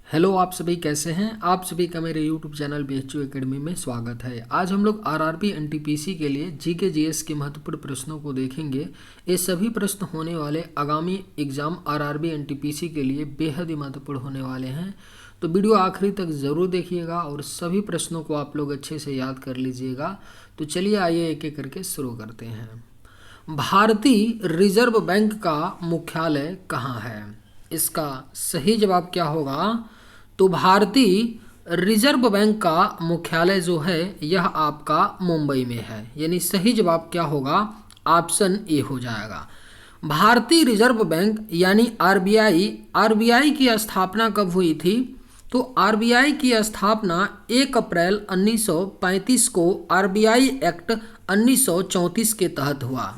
Hello, आप सभी कैसे हैं। आप सभी का मेरे यूट्यूब चैनल BHU एकेडमी में स्वागत है। आज हम लोग आरआरबी एनटीपीसी के लिए जीके जीएस के महत्वपूर्ण प्रश्नों को देखेंगे। ये सभी प्रश्न होने वाले आगामी एग्जाम आरआरबी एनटीपीसी के लिए बेहद ही महत्वपूर्ण होने वाले हैं, तो वीडियो आखिरी तक ज़रूर देखिएगा और सभी प्रश्नों को आप लोग अच्छे से याद कर लीजिएगा। तो चलिए आइए एक एक करके शुरू करते हैं। भारतीय रिजर्व बैंक का मुख्यालय कहाँ है? इसका सही जवाब क्या होगा? तो भारतीय रिजर्व बैंक का मुख्यालय जो है यह आपका मुंबई में है, यानी सही जवाब क्या होगा? ऑप्शन ए हो जाएगा। भारतीय रिजर्व बैंक यानी आरबीआई की स्थापना कब हुई थी? तो आरबीआई की स्थापना 1 अप्रैल 1935 को आरबीआई एक्ट 1934 के तहत हुआ।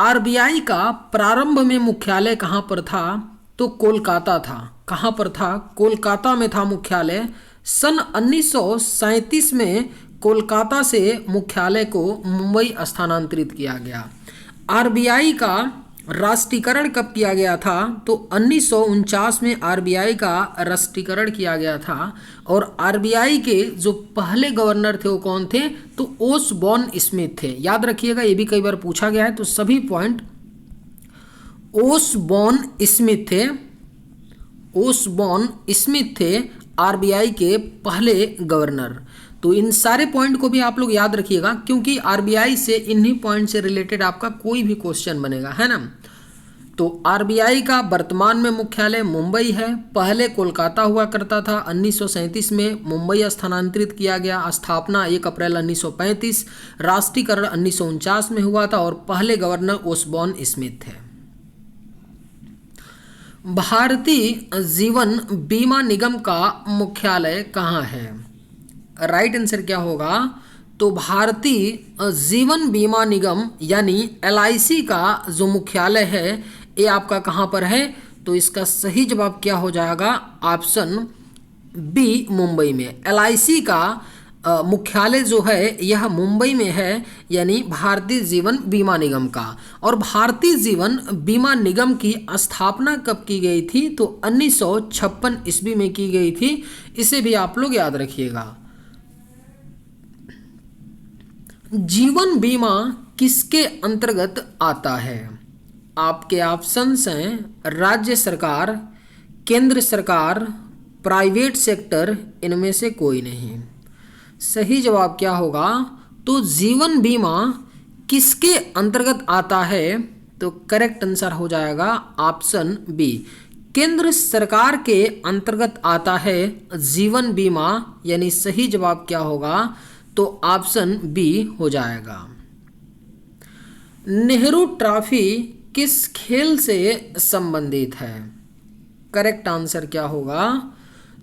आरबीआई का प्रारंभ में मुख्यालय कहाँ पर था? तो कोलकाता था। कहाँ पर था? कोलकाता में था मुख्यालय। सन 1937 में कोलकाता से मुख्यालय को मुंबई स्थानांतरित किया गया। आरबीआई का राष्ट्रीयकरण कब किया गया था? तो 1949 में आरबीआई का राष्ट्रीयकरण किया गया था। और आरबीआई के जो पहले गवर्नर थे वो कौन थे? तो ओसबॉर्न स्मिथ थे। याद रखिएगा, ये भी कई बार पूछा गया है, तो सभी पॉइंट ओसबॉर्न स्मिथ थे। ओसबॉर्न स्मिथ थे आरबीआई के पहले गवर्नर। तो इन सारे पॉइंट को भी आप लोग याद रखिएगा, क्योंकि आरबीआई से इन्हीं पॉइंट से रिलेटेड आपका कोई भी क्वेश्चन बनेगा, है ना। तो आरबीआई का वर्तमान में मुख्यालय मुंबई है। पहले कोलकाता हुआ करता था। 1937 में मुंबई स्थानांतरित किया गया। स्थापना 1 अप्रैल 1935, राष्ट्रीयकरण 1949 में हुआ था और पहले गवर्नर ओसबॉर्न स्मिथ थे। भारतीय जीवन बीमा निगम का मुख्यालय कहाँ है? राइट आंसर क्या होगा? तो भारतीय जीवन बीमा निगम यानी LIC का जो मुख्यालय है ये आपका कहाँ पर है? तो इसका सही जवाब क्या हो जाएगा? ऑप्शन बी, मुंबई में। LIC का मुख्यालय जो है यह मुंबई में है, यानी भारतीय जीवन बीमा निगम का। और भारतीय जीवन बीमा निगम की स्थापना कब की गई थी? तो 1956 ईस्वी में की गई थी। इसे भी आप लोग याद रखिएगा। जीवन बीमा किसके अंतर्गत आता है? आपके ऑप्शंस हैं राज्य सरकार, केंद्र सरकार, प्राइवेट सेक्टर, इनमें से कोई नहीं। सही जवाब क्या होगा? तो जीवन बीमा किसके अंतर्गत आता है? तो करेक्ट आंसर हो जाएगा ऑप्शन बी, केंद्र सरकार के अंतर्गत आता है जीवन बीमा, यानी सही जवाब क्या होगा? तो ऑप्शन बी हो जाएगा। नेहरू ट्रॉफी किस खेल से संबंधित है? करेक्ट आंसर क्या होगा?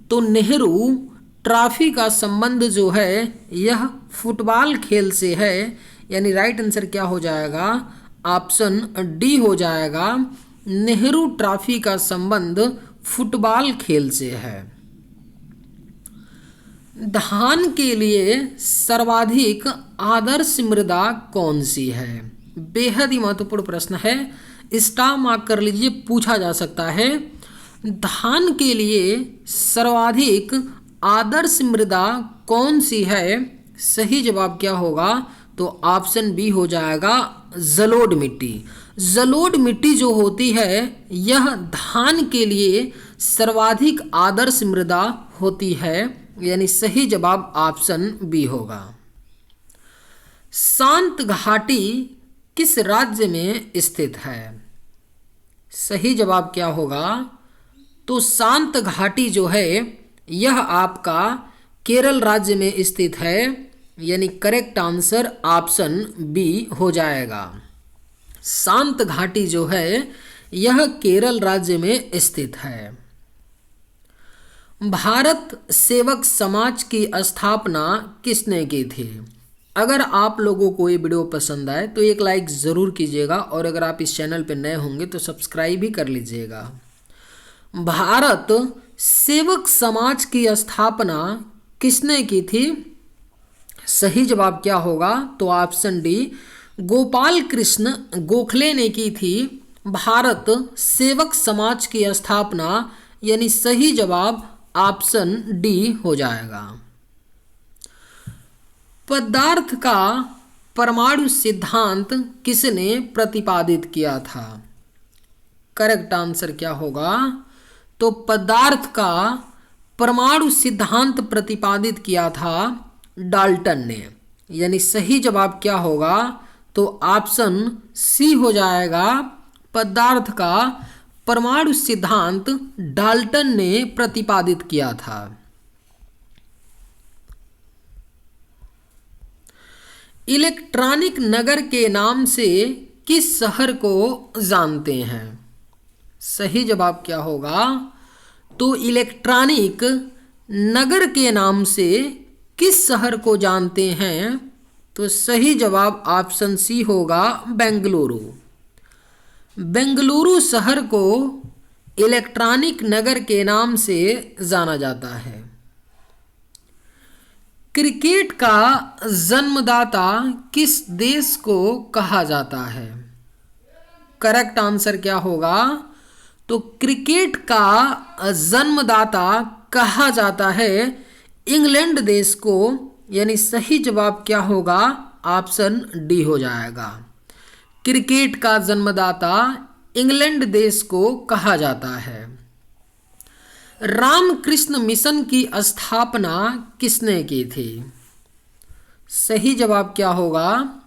तो नेहरू ट्रॉफी का संबंध जो है यह फुटबॉल खेल से है, यानी राइट आंसर क्या हो जाएगा? ऑप्शन डी हो जाएगा। नेहरू ट्रॉफी का संबंध फुटबॉल खेल से है। धान के लिए सर्वाधिक आदर्श मृदा कौन सी है? बेहद ही महत्वपूर्ण प्रश्न है, स्टार मार्क कर लीजिए, पूछा जा सकता है। धान के लिए सर्वाधिक आदर्श मृदा कौन सी है? सही जवाब क्या होगा? तो ऑप्शन बी हो जाएगा, जलोढ़ मिट्टी। जलोढ़ मिट्टी जो होती है यह धान के लिए सर्वाधिक आदर्श मृदा होती है, यानी सही जवाब ऑप्शन बी होगा। शांत घाटी किस राज्य में स्थित है? सही जवाब क्या होगा? तो शांत घाटी जो है यह आपका केरल राज्य में स्थित है, यानी करेक्ट आंसर ऑप्शन बी हो जाएगा। शांत घाटी जो है यह केरल राज्य में स्थित है। भारत सेवक समाज की स्थापना किसने की थी? अगर आप लोगों को ये वीडियो पसंद आए तो एक लाइक ज़रूर कीजिएगा, और अगर आप इस चैनल पर नए होंगे तो सब्सक्राइब भी कर लीजिएगा। भारत सेवक समाज की स्थापना किसने की थी? सही जवाब क्या होगा? तो ऑप्शन डी, गोपाल कृष्ण गोखले ने की थी भारत सेवक समाज की स्थापना, यानी सही जवाब ऑप्शन डी हो जाएगा। पदार्थ का परमाणु सिद्धांत किसने प्रतिपादित किया था? करेक्ट आंसर क्या होगा? तो पदार्थ का परमाणु सिद्धांत प्रतिपादित किया था डाल्टन ने। यानी सही जवाब क्या होगा? तो ऑप्शन सी हो जाएगा। पदार्थ का परमाणु सिद्धांत डाल्टन ने प्रतिपादित किया था। इलेक्ट्रॉनिक नगर के नाम से किस शहर को जानते हैं? सही जवाब क्या होगा? तो इलेक्ट्रॉनिक नगर के नाम से किस शहर को जानते हैं? तो सही जवाब ऑप्शन सी होगा, बेंगलुरु। बेंगलुरु शहर को इलेक्ट्रॉनिक नगर के नाम से जाना जाता है। क्रिकेट का जन्मदाता किस देश को कहा जाता है? करेक्ट आंसर क्या होगा? तो क्रिकेट का जन्मदाता कहा जाता है इंग्लैंड देश को। यानी सही जवाब क्या होगा? ऑप्शन डी हो जाएगा। क्रिकेट का जन्मदाता इंग्लैंड देश को कहा जाता है। रामकृष्ण मिशन की स्थापना किसने की थी? सही जवाब क्या होगा?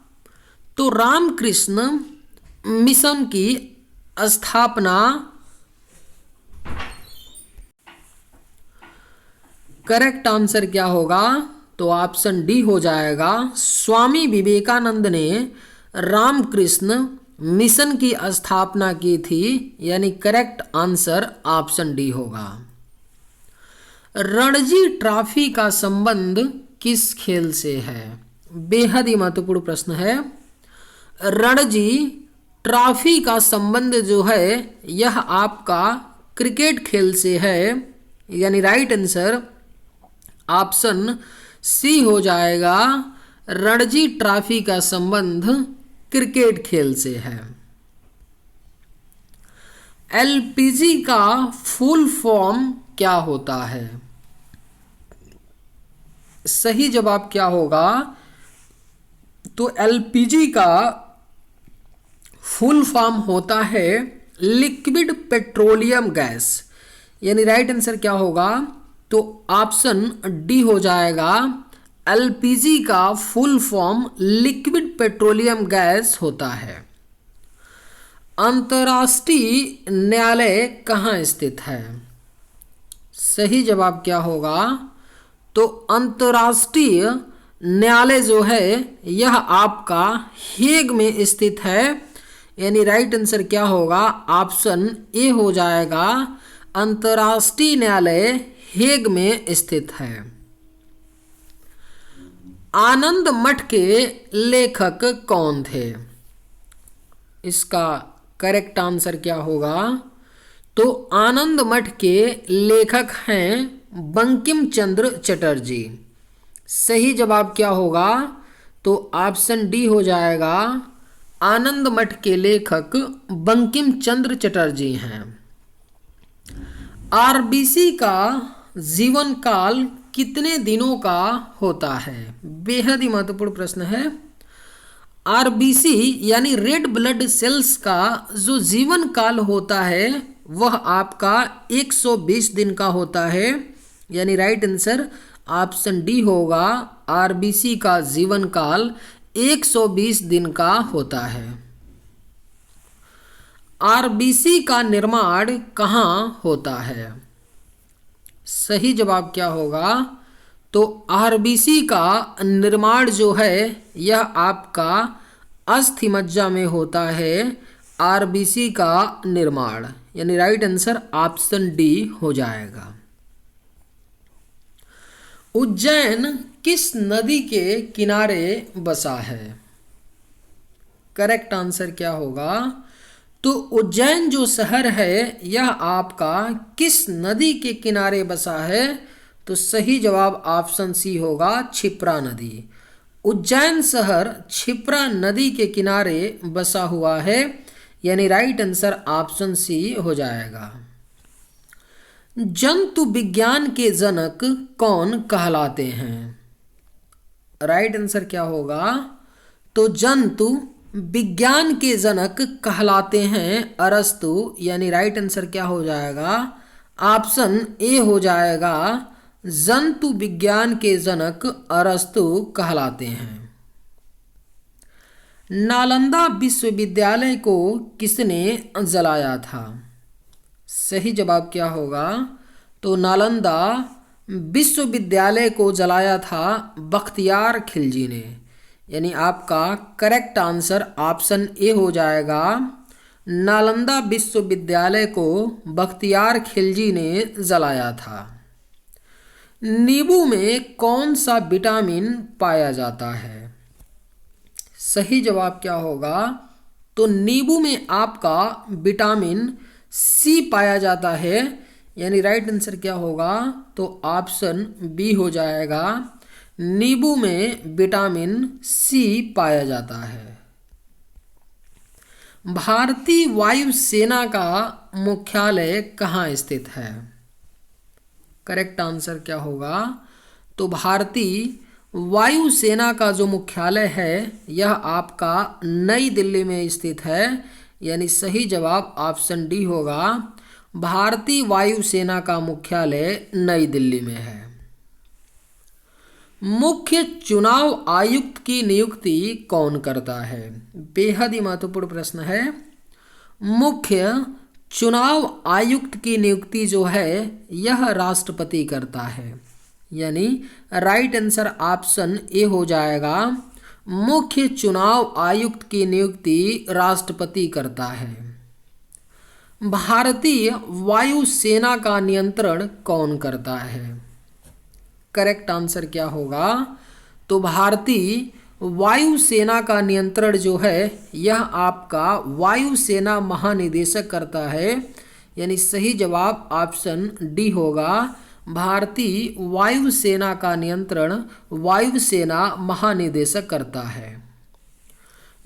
तो रामकृष्ण मिशन की स्थापना करेक्ट आंसर क्या होगा? तो ऑप्शन डी हो जाएगा। स्वामी विवेकानंद ने रामकृष्ण मिशन की स्थापना की थी। यानी करेक्ट आंसर ऑप्शन डी होगा। रणजी ट्रॉफी का संबंध किस खेल से है? बेहद ही महत्वपूर्ण प्रश्न है। रणजी ट्रॉफी का संबंध जो है यह आपका क्रिकेट खेल से है। यानी राइट आंसर ऑप्शन सी हो जाएगा। रणजी ट्रॉफी का संबंध क्रिकेट खेल से है। एलपीजी का फुल फॉर्म क्या होता है? सही जवाब क्या होगा? तो एलपीजी का फुल फॉर्म होता है लिक्विड पेट्रोलियम गैस। यानी राइट आंसर क्या होगा? तो ऑप्शन डी हो जाएगा। एलपीजी का full form liquid petroleum gas होता है। अंतर्राष्ट्रीय न्यायालय कहाँ स्थित है? सही जवाब क्या होगा? तो अंतर्राष्ट्रीय न्यायालय जो है यह आपका हेग में स्थित है। यानी राइट आंसर क्या होगा? ऑप्शन ए हो जाएगा। अंतर्राष्ट्रीय न्यायालय हेग में स्थित है। आनंद मठ के लेखक कौन थे? इसका करेक्ट आंसर क्या होगा? तो आनंद मठ के लेखक हैं बंकिम चंद्र चटर्जी। सही जवाब क्या होगा? तो ऑप्शन डी हो जाएगा। आनंद मठ के लेखक बंकिम चंद्र चटर्जी हैं। आरबीसी का जीवन काल कितने दिनों का होता है? बेहद ही महत्वपूर्ण प्रश्न है। आरबीसी यानी रेड ब्लड सेल्स का जो जीवन काल होता है वह आपका 120 दिन का होता है। यानी राइट आंसर ऑप्शन डी होगा। आरबीसी का जीवन काल 120 दिन का होता है। आरबीसी का निर्माण कहाँ होता है? सही जवाब क्या होगा? तो आरबीसी का निर्माण जो है यह आपका अस्थि मज्जा में होता है। आरबीसी का निर्माण यानी राइट आंसर ऑप्शन डी हो जाएगा। उज्जैन किस नदी के किनारे बसा है? करेक्ट आंसर क्या होगा? तो उज्जैन जो शहर है यह आपका किस नदी के किनारे बसा है? तो सही जवाब ऑप्शन सी होगा, क्षिप्रा नदी। उज्जैन शहर क्षिप्रा नदी के किनारे बसा हुआ है। यानी राइट आंसर ऑप्शन सी हो जाएगा। जंतु विज्ञान के जनक कौन कहलाते हैं? राइट आंसर क्या होगा? तो जंतु विज्ञान के जनक कहलाते हैं अरस्तु, यानी राइट आंसर क्या हो जाएगा? ऑप्शन ए हो जाएगा। जंतु विज्ञान के जनक अरस्तु कहलाते हैं। नालंदा विश्वविद्यालय को किसने जलाया था? सही जवाब क्या होगा? तो नालंदा विश्वविद्यालय को जलाया था बख्तियार खिलजी ने, यानी आपका करेक्ट आंसर ऑप्शन ए हो जाएगा। नालंदा विश्वविद्यालय को बख्तियार खिलजी ने जलाया था। नींबू में कौन सा विटामिन पाया जाता है? सही जवाब क्या होगा? तो नींबू में आपका विटामिन सी पाया जाता है, यानी राइट आंसर क्या होगा? तो ऑप्शन बी हो जाएगा। नींबू में विटामिन सी पाया जाता है। भारतीय वायुसेना का मुख्यालय कहाँ स्थित है? करेक्ट आंसर क्या होगा? तो भारतीय वायुसेना का जो मुख्यालय है यह आपका नई दिल्ली में स्थित है, यानी सही जवाब ऑप्शन डी होगा। भारतीय वायुसेना का मुख्यालय नई दिल्ली में है। मुख्य चुनाव आयुक्त की नियुक्ति कौन करता है? बेहद ही महत्वपूर्ण प्रश्न है। मुख्य चुनाव आयुक्त की नियुक्ति जो है यह राष्ट्रपति करता है, यानी राइट आंसर ऑप्शन ए हो जाएगा। मुख्य चुनाव आयुक्त की नियुक्ति राष्ट्रपति करता है। भारतीय वायुसेना का नियंत्रण कौन करता है? करेक्ट आंसर क्या होगा? तो भारतीय वायुसेना का नियंत्रण जो है यह आपका वायुसेना महानिदेशक करता है, यानी सही जवाब ऑप्शन डी होगा। भारतीय वायुसेना का नियंत्रण वायुसेना महानिदेशक करता है।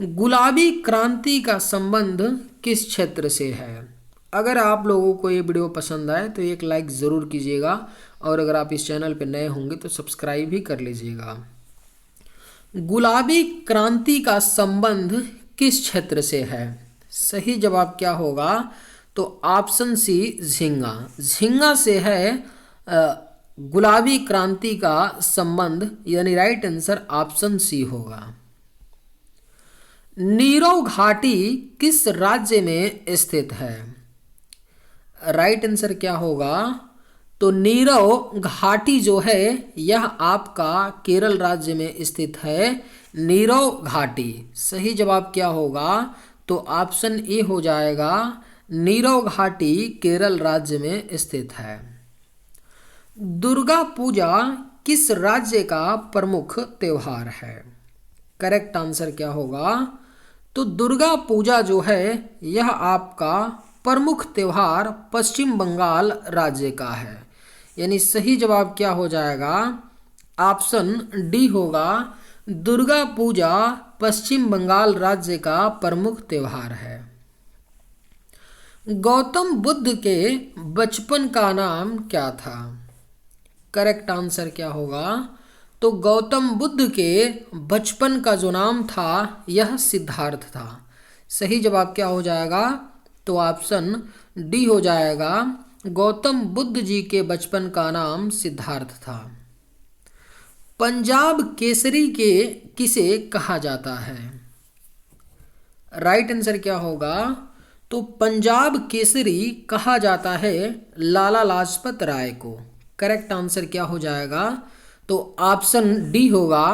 गुलाबी क्रांति का संबंध किस क्षेत्र से है? अगर आप लोगों को ये वीडियो पसंद आए तो एक लाइक ज़रूर कीजिएगा, और अगर आप इस चैनल पर नए होंगे तो सब्सक्राइब भी कर लीजिएगा। गुलाबी क्रांति का संबंध किस क्षेत्र से है? सही जवाब क्या होगा? तो ऑप्शन सी झींगा। झींगा से है गुलाबी क्रांति का संबंध, यानी राइट आंसर ऑप्शन सी होगा। नीरो घाटी किस राज्य में स्थित है? राइट आंसर क्या होगा? तो नीरो घाटी जो है यह आपका केरल राज्य में स्थित है। नीरो घाटी सही जवाब क्या होगा? तो ऑप्शन ए हो जाएगा। नीरो घाटी केरल राज्य में स्थित है। दुर्गा पूजा किस राज्य का प्रमुख त्योहार है? करेक्ट आंसर क्या होगा? तो दुर्गा पूजा जो है यह आपका प्रमुख त्योहार पश्चिम बंगाल राज्य का है, यानी सही जवाब क्या हो जाएगा? ऑप्शन डी होगा। दुर्गा पूजा पश्चिम बंगाल राज्य का प्रमुख त्योहार है। गौतम बुद्ध के बचपन का नाम क्या था? करेक्ट आंसर क्या होगा? तो गौतम बुद्ध के बचपन का जो नाम था यह सिद्धार्थ था। सही जवाब क्या हो जाएगा? तो ऑप्शन डी हो जाएगा। गौतम बुद्ध जी के बचपन का नाम सिद्धार्थ था। पंजाब केसरी के किसे कहा जाता है? राइट आंसर क्या होगा? तो पंजाब केसरी कहा जाता है लाला लाजपत राय को। करेक्ट आंसर क्या हो जाएगा? तो ऑप्शन डी होगा।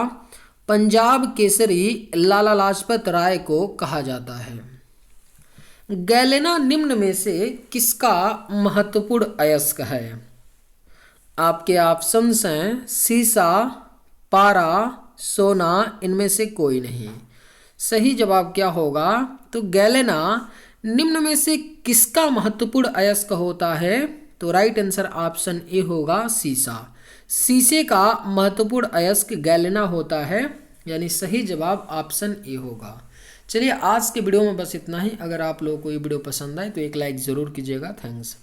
पंजाब केसरी लाला लाजपत राय को कहा जाता है। गैलेना निम्न में से किसका महत्वपूर्ण अयस्क है? आपके ऑप्शंस हैं सीसा, पारा, सोना, इनमें से कोई नहीं। सही जवाब क्या होगा? तो गैलेना निम्न में से किसका महत्वपूर्ण अयस्क होता है? तो राइट आंसर ऑप्शन ए होगा सीसा। शीशे का महत्वपूर्ण अयस्क गैलेना होता है, यानी सही जवाब ऑप्शन ए होगा। चलिए आज के वीडियो में बस इतना ही। अगर आप लोगों को ये वीडियो पसंद आए तो एक लाइक ज़रूर कीजिएगा। थैंक्स।